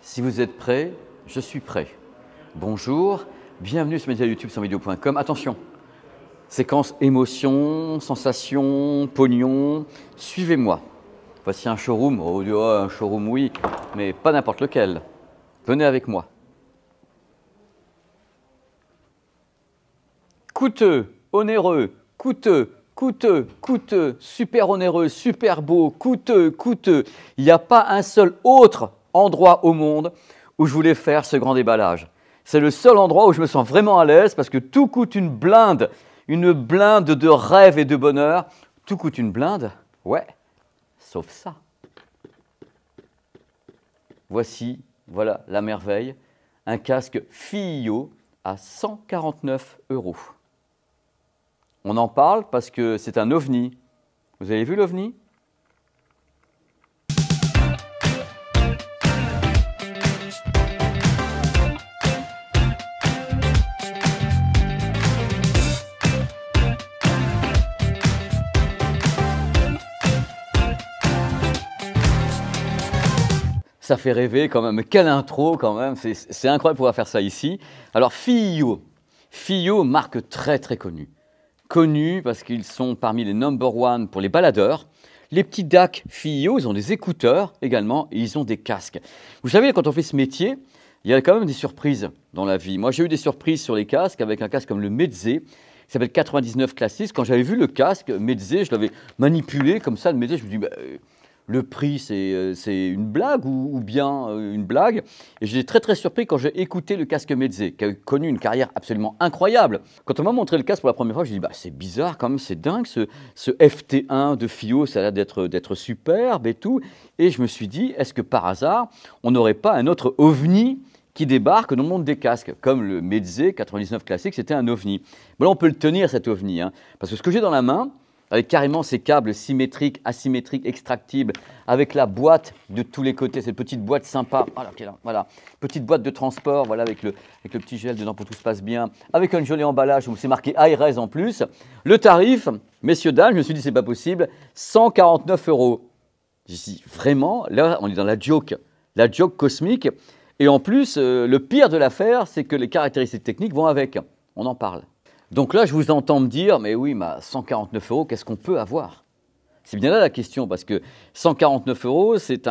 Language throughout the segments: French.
Si vous êtes prêts, je suis prêt. Bonjour, bienvenue sur mediayoutube.com. Attention, séquence émotion, sensation, pognon, suivez-moi. Voici un showroom, un showroom oui, mais pas n'importe lequel. Venez avec moi. Coûteux, onéreux, coûteux, super onéreux, super beau, coûteux. Il n'y a pas un seul autre endroit au monde où je voulais faire ce grand déballage. C'est le seul endroit où je me sens vraiment à l'aise parce que tout coûte une blinde de rêve et de bonheur. Tout coûte une blinde, ouais, sauf ça. Voici, voilà la merveille, un casque FiiO à 149 €. On en parle parce que c'est un ovni. Vous avez vu l'ovni ? Ça fait rêver quand même, quelle intro quand même, c'est incroyable de pouvoir faire ça ici. Alors FiiO, marque très connue. Connue parce qu'ils sont parmi les #1 pour les baladeurs. Les petits DAC FiiO, ils ont des écouteurs également et ils ont des casques. Vous savez, quand on fait ce métier, il y a quand même des surprises dans la vie. Moi, j'ai eu des surprises sur les casques avec un casque comme le Meze, qui s'appelle 99 Classics. Quand j'avais vu le casque Meze, je l'avais manipulé comme ça, le Meze, je me dis, le prix, c'est une blague ou bien une blague. Et j'étais très surpris quand j'ai écouté le casque Meze, qui a connu une carrière absolument incroyable. Quand on m'a montré le casque pour la première fois, je me suis dit, c'est bizarre quand même, c'est dingue, ce FT1 de FiiO, ça a l'air d'être superbe et tout. Et je me suis dit, est-ce que par hasard, on n'aurait pas un autre ovni qui débarque dans le monde des casques, comme le Meze 99 Classic, c'était un ovni. Bon, là, on peut le tenir, cet ovni, hein, parce que ce que j'ai dans la main, avec carrément ces câbles symétriques, asymétriques, extractibles, avec la boîte de tous les côtés, cette petite boîte sympa, voilà, petite boîte de transport, voilà, avec le petit gel dedans pour que tout se passe bien, avec un joli emballage où c'est marqué ARS en plus. Le tarif, messieurs, dames, je me suis dit, c'est pas possible, 149 €. J'ai dit, vraiment, là, on est dans la joke cosmique. Et en plus, le pire de l'affaire, c'est que les caractéristiques techniques vont avec. On en parle. Donc là, je vous entends me dire, mais oui, 149 €, qu'est-ce qu'on peut avoir? C'est bien là la question, parce que 149 €, c'est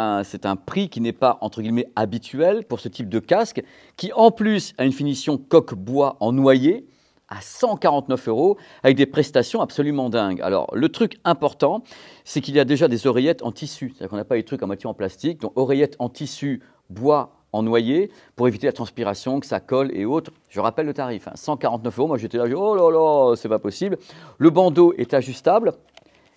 un prix qui n'est pas, entre guillemets, habituel pour ce type de casque, qui en plus a une finition coque-bois en noyer, à 149 €, avec des prestations absolument dingues. Alors, le truc important, c'est qu'il y a déjà des oreillettes en tissu, c'est-à-dire qu'on n'a pas des trucs en matière en plastique, donc oreillettes en tissu, bois, en noyer, pour éviter la transpiration, que ça colle et autres. Je rappelle le tarif, 149 €. Moi, j'étais là, oh là là, c'est pas possible. Le bandeau est ajustable.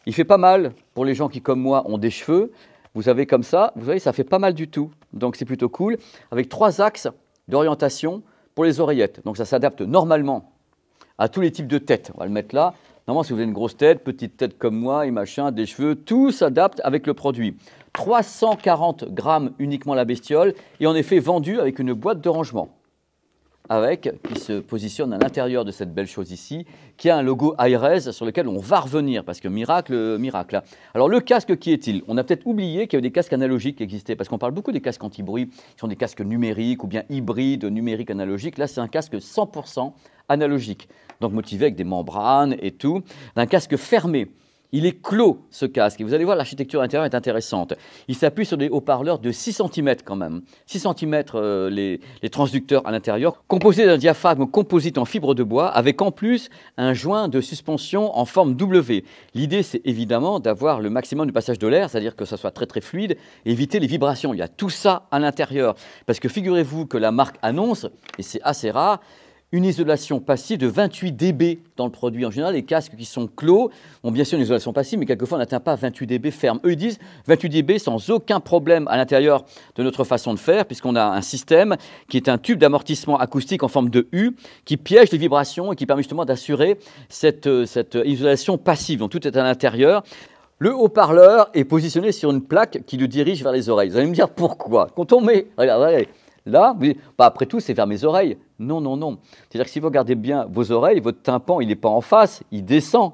Il fait pas mal pour les gens qui, comme moi, ont des cheveux. Vous avez comme ça, vous voyez, ça fait pas mal du tout. Donc, c'est plutôt cool. Avec 3 axes d'orientation pour les oreillettes. Donc, ça s'adapte normalement à tous les types de têtes. On va le mettre là. Normalement, si vous avez une grosse tête, petite tête comme moi, et machin, des cheveux, tout s'adapte avec le produit. 340 grammes uniquement la bestiole, et en effet vendu avec une boîte de rangement, qui se positionne à l'intérieur de cette belle chose ici, qui a un logo ARS sur lequel on va revenir, parce que miracle. Alors le casque, qui est-il? On a peut-être oublié qu'il y avait des casques analogiques qui existaient, parce qu'on parle beaucoup des casques anti-bruit, qui sont des casques numériques, ou bien hybrides, numériques, analogiques. Là, c'est un casque 100% analogique, donc motivé avec des membranes et tout, un casque fermé. Il est clos, ce casque, et vous allez voir, l'architecture intérieure est intéressante. Il s'appuie sur des haut-parleurs de 6 cm quand même. 6 cm les transducteurs à l'intérieur, composés d'un diaphragme composite en fibre de bois, avec en plus un joint de suspension en forme W. L'idée, c'est évidemment d'avoir le maximum de passage de l'air, c'est-à-dire que ça soit très fluide, et éviter les vibrations. Il y a tout ça à l'intérieur. Parce que figurez-vous que la marque annonce, et c'est assez rare, une isolation passive de 28 dB dans le produit. En général, les casques qui sont clos ont bien sûr une isolation passive, mais quelquefois on n'atteint pas 28 dB ferme. Eux, ils disent 28 dB sans aucun problème à l'intérieur de notre façon de faire, puisqu'on a un système qui est un tube d'amortissement acoustique en forme de U, qui piège les vibrations et qui permet justement d'assurer cette isolation passive. Donc tout est à l'intérieur. Le haut-parleur est positionné sur une plaque qui le dirige vers les oreilles. Vous allez me dire pourquoi. Quand on met, regardez, là, vous dites, après tout, c'est vers mes oreilles. Non. C'est-à-dire que si vous regardez bien vos oreilles, votre tympan, il n'est pas en face, il descend.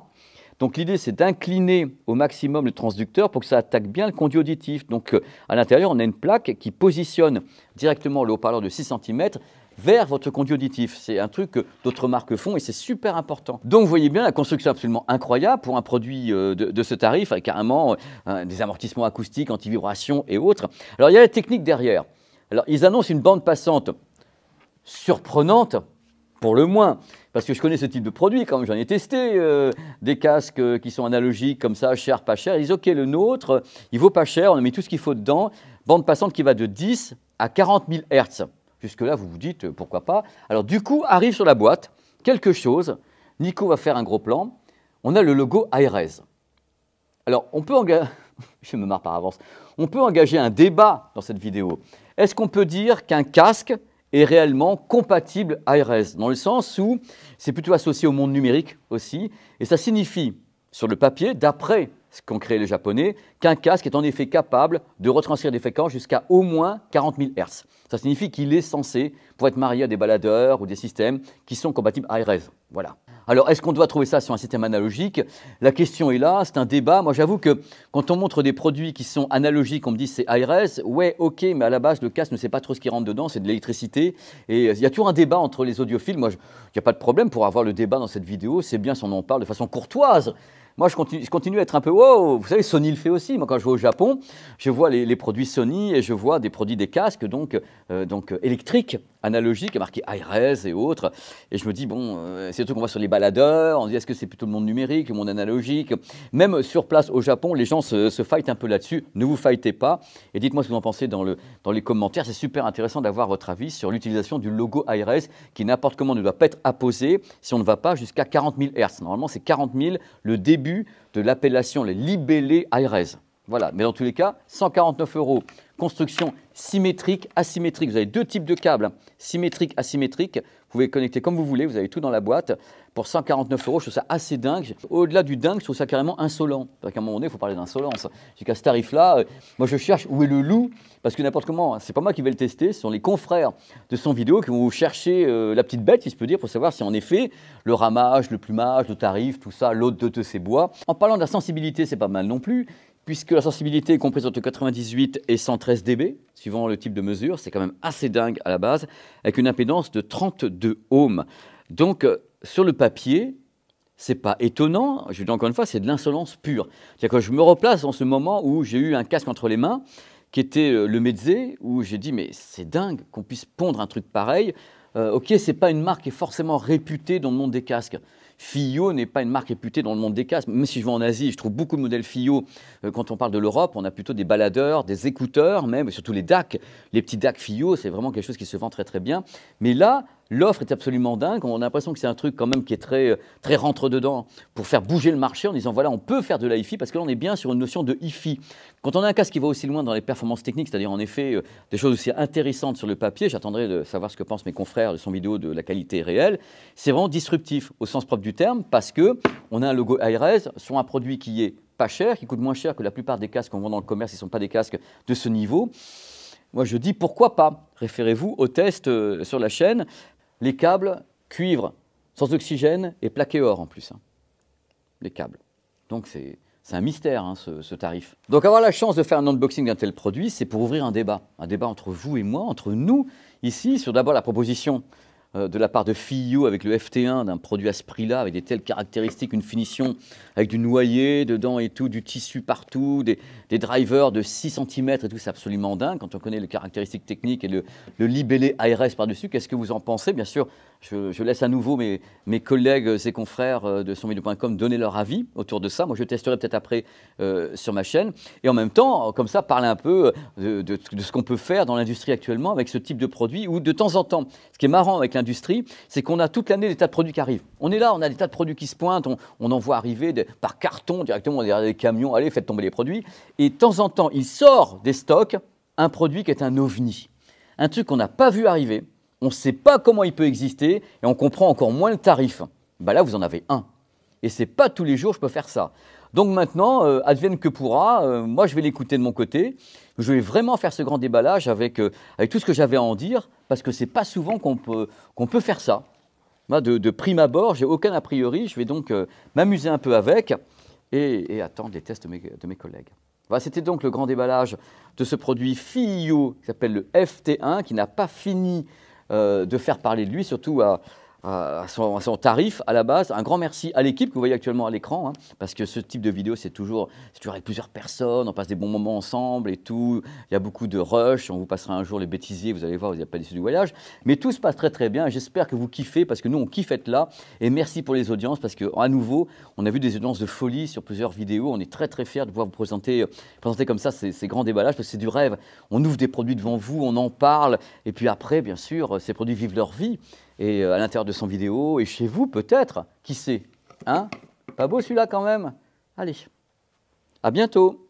Donc l'idée, c'est d'incliner au maximum le transducteur pour que ça attaque bien le conduit auditif. Donc à l'intérieur, on a une plaque qui positionne directement le haut-parleur de 6 cm vers votre conduit auditif. C'est un truc que d'autres marques font et c'est super important. Donc vous voyez bien la construction absolument incroyable pour un produit de ce tarif, avec carrément des amortissements acoustiques, anti-vibration et autres. Alors il y a la technique derrière. Alors ils annoncent une bande passante surprenante, pour le moins, parce que je connais ce type de produit, quand j'en ai testé, des casques qui sont analogiques comme ça, cher, pas cher. Ils disent, ok, le nôtre, il vaut pas cher, on a mis tout ce qu'il faut dedans, bande passante qui va de 10 à 40 000 Hz. Jusque-là, vous vous dites, pourquoi pas. Alors du coup, arrive sur la boîte quelque chose, Nico va faire un gros plan, on a le logo ARES. Alors, on peut engager, je me marre par avance, on peut engager un débat dans cette vidéo. Est-ce qu'on peut dire qu'un casque est réellement compatible ARES, dans le sens où c'est plutôt associé au monde numérique aussi, et ça signifie, sur le papier, d'après ce qu'ont créé les Japonais, qu'un casque est en effet capable de retranscrire des fréquences jusqu'à au moins 40 000 Hz. Ça signifie qu'il est censé pour être marié à des baladeurs ou des systèmes qui sont compatibles ARES. Voilà. Alors, est-ce qu'on doit trouver ça sur un système analogique? La question est là, c'est un débat. Moi, j'avoue que quand on montre des produits qui sont analogiques, on me dit c'est ARES, ouais, ok, mais à la base, le casque ne sait pas trop ce qui rentre dedans, c'est de l'électricité. Et il y a toujours un débat entre les audiophiles. Moi, il n'y a pas de problème pour avoir le débat dans cette vidéo. C'est bien si on en parle de façon courtoise. Moi, je continue à être un peu wow. Vous savez, Sony le fait aussi. Moi, quand je vais au Japon, je vois les produits Sony et je vois des produits, des casques donc électriques, analogiques, marqués ARES et autres. Et je me dis, bon, c'est surtout qu'on voit sur les baladeurs, on se dit, est-ce que c'est plutôt le monde numérique, le monde analogique? Même sur place au Japon, les gens se fightent un peu là-dessus. Ne vous fightez pas. Et dites-moi ce que vous en pensez dans les commentaires. C'est super intéressant d'avoir votre avis sur l'utilisation du logo ARES qui, n'importe comment, ne doit pas être apposé si on ne va pas jusqu'à 40 000 Hz. Normalement, c'est 40 000 le début de l'appellation, les libellés ARES. Voilà, mais dans tous les cas, 149 €. Construction symétrique, asymétrique. Vous avez deux types de câbles, symétrique, asymétrique. Vous pouvez connecter comme vous voulez, vous avez tout dans la boîte. Pour 149 €, je trouve ça assez dingue. Au-delà du dingue, je trouve ça carrément insolent. Parce qu'à un moment donné, il faut parler d'insolence. Jusqu'à ce tarif-là, moi je cherche où est le loup, parce que n'importe comment, c'est pas moi qui vais le tester, ce sont les confrères de son vidéo qui vont vous chercher la petite bête, si je peux dire, pour savoir si en effet, le ramage, le plumage, le tarif, tout ça, l'autre de ces bois. En parlant de la sensibilité, c'est pas mal non plus, puisque la sensibilité est comprise entre 98 et 113 dB, suivant le type de mesure, c'est quand même assez dingue à la base, avec une impédance de 32 ohms. Donc, sur le papier, c'est pas étonnant, je dis encore une fois, c'est de l'insolence pure. C'est-à-dire que je me replace dans ce moment où j'ai eu un casque entre les mains, qui était le Meze, où j'ai dit, mais c'est dingue qu'on puisse pondre un truc pareil. Ok, c'est pas une marque qui est forcément réputée dans le monde des casques. Fiio n'est pas une marque réputée dans le monde des casques. Même si je vais en Asie, je trouve beaucoup de modèles Fiio. Quand on parle de l'Europe, on a plutôt des baladeurs, des écouteurs, même surtout les DAC. Les petits DAC Fiio, c'est vraiment quelque chose qui se vend très très bien. Mais là, l'offre est absolument dingue. On a l'impression que c'est un truc quand même qui est très, très rentre-dedans pour faire bouger le marché en disant voilà, on peut faire de la hi-fi parce que là, on est bien sur une notion de hi-fi. Quand on a un casque qui va aussi loin dans les performances techniques, c'est-à-dire en effet des choses aussi intéressantes sur le papier, j'attendrai de savoir ce que pensent mes confrères de son vidéo de la qualité réelle, c'est vraiment disruptif au sens propre du terme parce qu'on a un logo ARES sur un produit qui est pas cher, qui coûte moins cher que la plupart des casques qu'on vend dans le commerce, ils ne sont pas des casques de ce niveau. Moi, je dis pourquoi pas. Référez-vous au test sur la chaîne. Les câbles cuivre, sans oxygène et plaqué or en plus. Les câbles. Donc c'est un mystère ce tarif. Donc avoir la chance de faire un unboxing d'un tel produit, c'est pour ouvrir un débat entre vous et moi, entre nous ici, sur d'abord la proposition de la part de Fiio avec le FT1 d'un produit à ce prix-là, avec des telles caractéristiques, une finition avec du noyer dedans et tout, du tissu partout, des drivers de 6 cm et tout, c'est absolument dingue quand on connaît les caractéristiques techniques et le libellé ARES par-dessus. Qu'est-ce que vous en pensez? Bien sûr, je laisse à nouveau mes collègues et confrères de sonvideo.com donner leur avis autour de ça. Moi, je testerai peut-être après sur ma chaîne. Et en même temps, comme ça, parler un peu de ce qu'on peut faire dans l'industrie actuellement avec ce type de produit ou de temps en temps. Ce qui est marrant avec l'industrie, c'est qu'on a toute l'année des tas de produits qui arrivent. On est là, on a des tas de produits qui se pointent, on en voit arriver par carton directement derrière des camions. Allez, faites tomber les produits. Et de temps en temps, il sort des stocks un produit qui est un ovni. Un truc qu'on n'a pas vu arriver. On ne sait pas comment il peut exister et on comprend encore moins le tarif. Ben là, vous en avez un. Et ce n'est pas tous les jours que je peux faire ça. Donc maintenant, advienne que pourra, moi je vais l'écouter de mon côté. Je vais vraiment faire ce grand déballage avec tout ce que j'avais à en dire, parce que ce n'est pas souvent qu'on peut faire ça. Moi, de prime abord, j'ai aucun a priori. Je vais donc m'amuser un peu avec et attendre les tests de mes collègues. Voilà, c'était donc le grand déballage de ce produit FIIO qui s'appelle le FT1, qui n'a pas fini de faire parler de lui, surtout à son tarif à la base. Un grand merci à l'équipe que vous voyez actuellement à l'écran, hein, parce que ce type de vidéo, c'est toujours avec plusieurs personnes, on passe des bons moments ensemble et tout. Il y a beaucoup de rush, on vous passera un jour les bêtisiers, vous allez voir, vous n'êtes pas déçus du voyage. Mais tout se passe très très bien, j'espère que vous kiffez, parce que nous, on kiffe être là. Et merci pour les audiences, parce qu'à nouveau, on a vu des audiences de folie sur plusieurs vidéos. On est très très fiers de pouvoir vous présenter comme ça ces grands déballages, parce que c'est du rêve. On ouvre des produits devant vous, on en parle, et puis après, bien sûr, ces produits vivent leur vie. Et à l'intérieur de son vidéo, et chez vous peut-être, qui sait, hein? Pas beau celui-là quand même? Allez, à bientôt.